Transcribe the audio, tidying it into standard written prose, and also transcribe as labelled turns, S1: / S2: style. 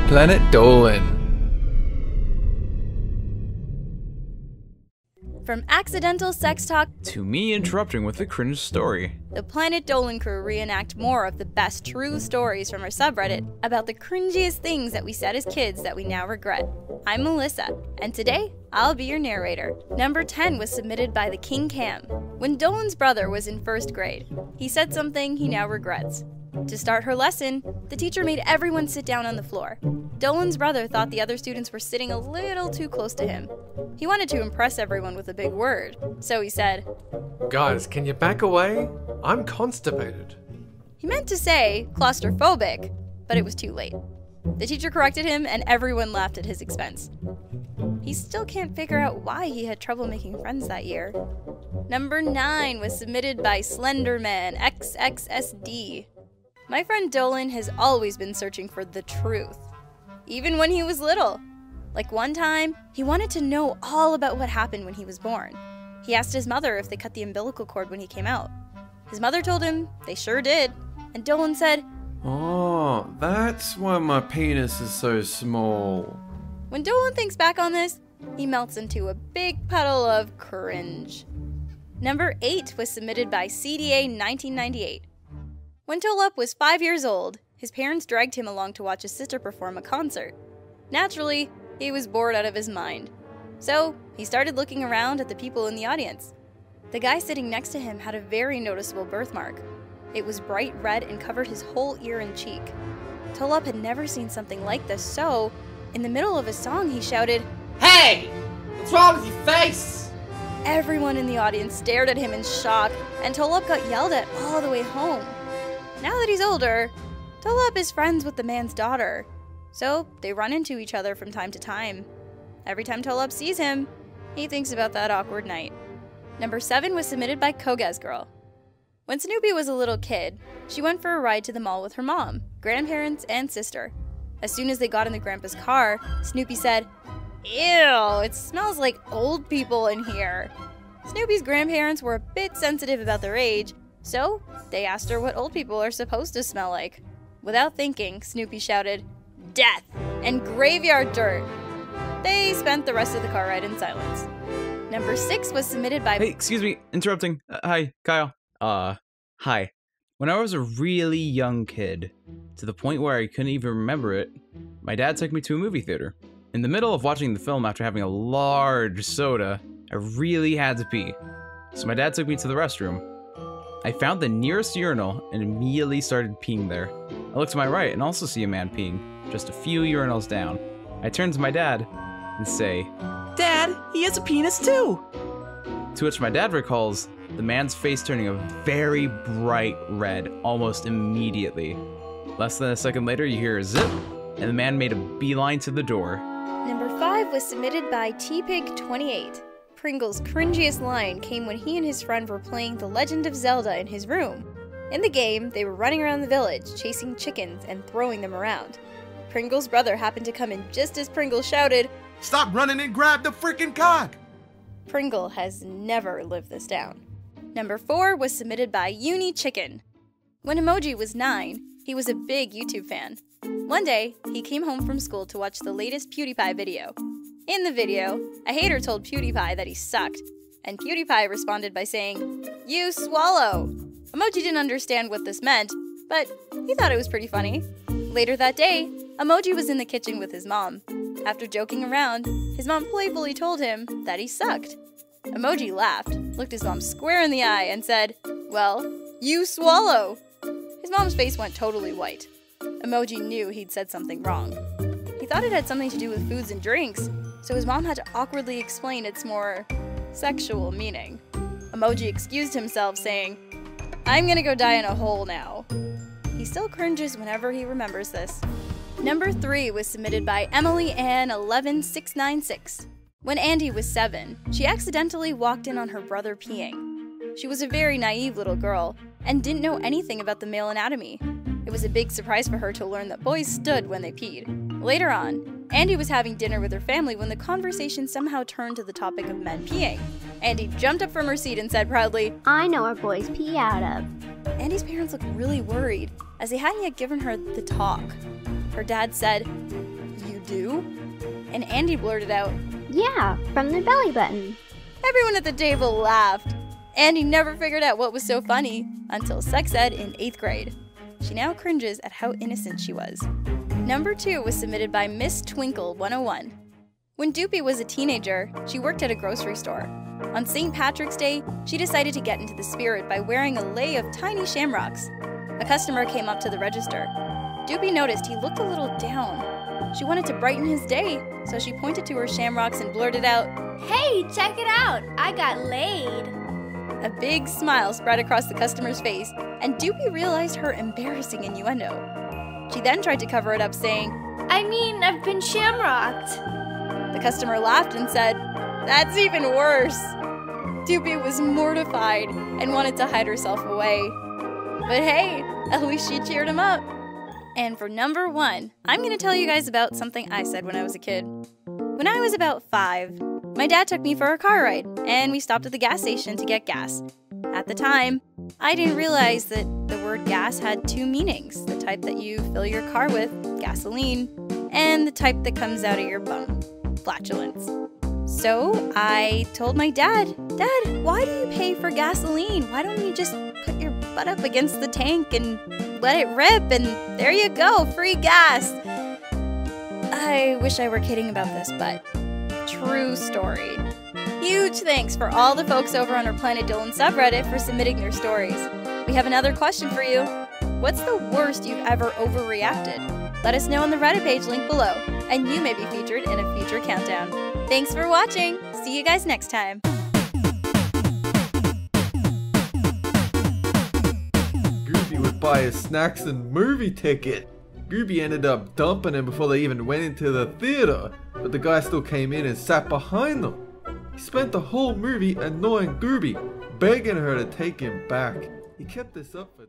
S1: Planet Dolan.
S2: From accidental sex talk
S3: to me interrupting with a cringe story,
S2: the Planet Dolan crew reenact more of the best true stories from our subreddit about the cringiest things that we said as kids that we now regret. I'm Melissa, and today, I'll be your narrator. Number 10 was submitted by TheKingKam. When Dolan's brother was in 1st grade, he said something he now regrets. To start her lesson, the teacher made everyone sit down on the floor. Dolan's brother thought the other students were sitting a little too close to him. He wanted to impress everyone with a big word, so he said,
S1: "Guys, can you back away? I'm constipated."
S2: He meant to say claustrophobic, but it was too late. The teacher corrected him and everyone laughed at his expense. He still can't figure out why he had trouble making friends that year. Number 9 was submitted by slendermanxxsd. My friend Dolan has always been searching for the truth, even when he was little. Like one time, he wanted to know all about what happened when he was born. He asked his mother if they cut the umbilical cord when he came out. His mother told him they sure did, and Dolan said,
S4: "Oh, that's why my penis is so small."
S2: When Dolan thinks back on this, he melts into a big puddle of cringe. Number 8 was submitted by CDA 1998. When Tolop was 5 years old, his parents dragged him along to watch his sister perform a concert. Naturally, he was bored out of his mind. So, he started looking around at the people in the audience. The guy sitting next to him had a very noticeable birthmark. It was bright red and covered his whole ear and cheek. Tolop had never seen something like this, so, in the middle of a song, he shouted,
S5: "Hey! What's wrong with your face?"
S2: Everyone in the audience stared at him in shock, and Tolop got yelled at all the way home. Now that he's older, Tolop is friends with the man's daughter, so they run into each other from time to time. Every time Tolop sees him, he thinks about that awkward night. Number 7 was submitted by Kogazgirl. When Snoopy was a little kid, she went for a ride to the mall with her mom, grandparents, and sister. As soon as they got in the grandpa's car, Snoopy said, "Ew, it smells like old people in here." Snoopy's grandparents were a bit sensitive about their age, so they asked her what old people are supposed to smell like. Without thinking, Snoopy shouted, "Death and graveyard dirt." They spent the rest of the car ride in silence. Number 6 was submitted by—
S3: Hey, excuse me, interrupting. Hi, Kyle. Hi. When I was a really young kid, to the point where I couldn't even remember it, my dad took me to a movie theater. In the middle of watching the film after having a large soda, I really had to pee. So my dad took me to the restroom. I found the nearest urinal and immediately started peeing there. I look to my right and also see a man peeing, just a few urinals down. I turn to my dad and say,
S6: "Dad, he has a penis too!"
S3: To which my dad recalls the man's face turning a very bright red almost immediately. Less than a second later, you hear a zip, and the man made a beeline to the door.
S2: Number 5 was submitted by tpig28. Pringle's cringiest line came when he and his friend were playing The Legend of Zelda in his room. In the game, they were running around the village, chasing chickens and throwing them around. Pringle's brother happened to come in just as Pringle shouted,
S7: "Stop running and grab the freaking cock!"
S2: Pringle has never lived this down. Number 4 was submitted by UniChicken. When Emoji was 9, he was a big YouTube fan. One day, he came home from school to watch the latest PewDiePie video. In the video, a hater told PewDiePie that he sucked, and PewDiePie responded by saying, "You swallow." Emoji didn't understand what this meant, but he thought it was pretty funny. Later that day, Emoji was in the kitchen with his mom. After joking around, his mom playfully told him that he sucked. Emoji laughed, looked his mom square in the eye, and said, "Well, you swallow." His mom's face went totally white. Emoji knew he'd said something wrong. He thought it had something to do with foods and drinks, so his mom had to awkwardly explain its more sexual meaning. Emoji excused himself, saying, "I'm gonna go die in a hole now." He still cringes whenever he remembers this. Number 3 was submitted by Emily Ann 11696. When Andy was 7, she accidentally walked in on her brother peeing. She was a very naive little girl and didn't know anything about the male anatomy. It was a big surprise for her to learn that boys stood when they peed. Later on, Andy was having dinner with her family when the conversation somehow turned to the topic of men peeing. Andy jumped up from her seat and said proudly,
S8: "I know where boys pee out of."
S2: Andy's parents looked really worried, as they hadn't yet given her the talk. Her dad said, do? And Andy blurted out,
S8: Yeah, from the belly button.
S2: Everyone at the table laughed. Andy never figured out what was so funny until sex ed in 8th grade. She now cringes at how innocent she was. Number 2 was submitted by Miss Twinkle 101. When Doopy was a teenager, she worked at a grocery store. On St. Patrick's Day, she decided to get into the spirit by wearing a lei of tiny shamrocks. A customer came up to the register. Doopy noticed he looked a little down. She wanted to brighten his day, so she pointed to her shamrocks and blurted out,
S9: Hey, check it out! I got laid!
S2: A big smile spread across the customer's face, and Doopy realized her embarrassing innuendo. She then tried to cover it up, saying,
S9: I mean, I've been shamrocked.
S2: The customer laughed and said, That's even worse. Doopy was mortified and wanted to hide herself away. But hey, at least she cheered him up. And for number 1, I'm going to tell you guys about something I said when I was a kid. When I was about 5, my dad took me for a car ride, and we stopped at the gas station to get gas. At the time, I didn't realize that the word gas had 2 meanings, the type that you fill your car with, gasoline, and the type that comes out of your bum, flatulence. So I told my dad, Dad, why do you pay for gasoline? Why don't you just put your butt up against the tank and let it rip, and there you go, free gas. I wish I were kidding about this, but true story. Huge thanks for all the folks over on our Planet Dolan subreddit for submitting their stories. We have another question for you. What's the worst you've ever overreacted? Let us know on the Reddit page linked below, and you may be featured in a future countdown. Thanks for watching. See you guys next time.
S4: Gooby would buy his snacks and movie ticket. Gooby ended up dumping him before they even went into the theater, but the guy still came in and sat behind them. He spent the whole movie annoying Gooby, begging her to take him back. He kept this up for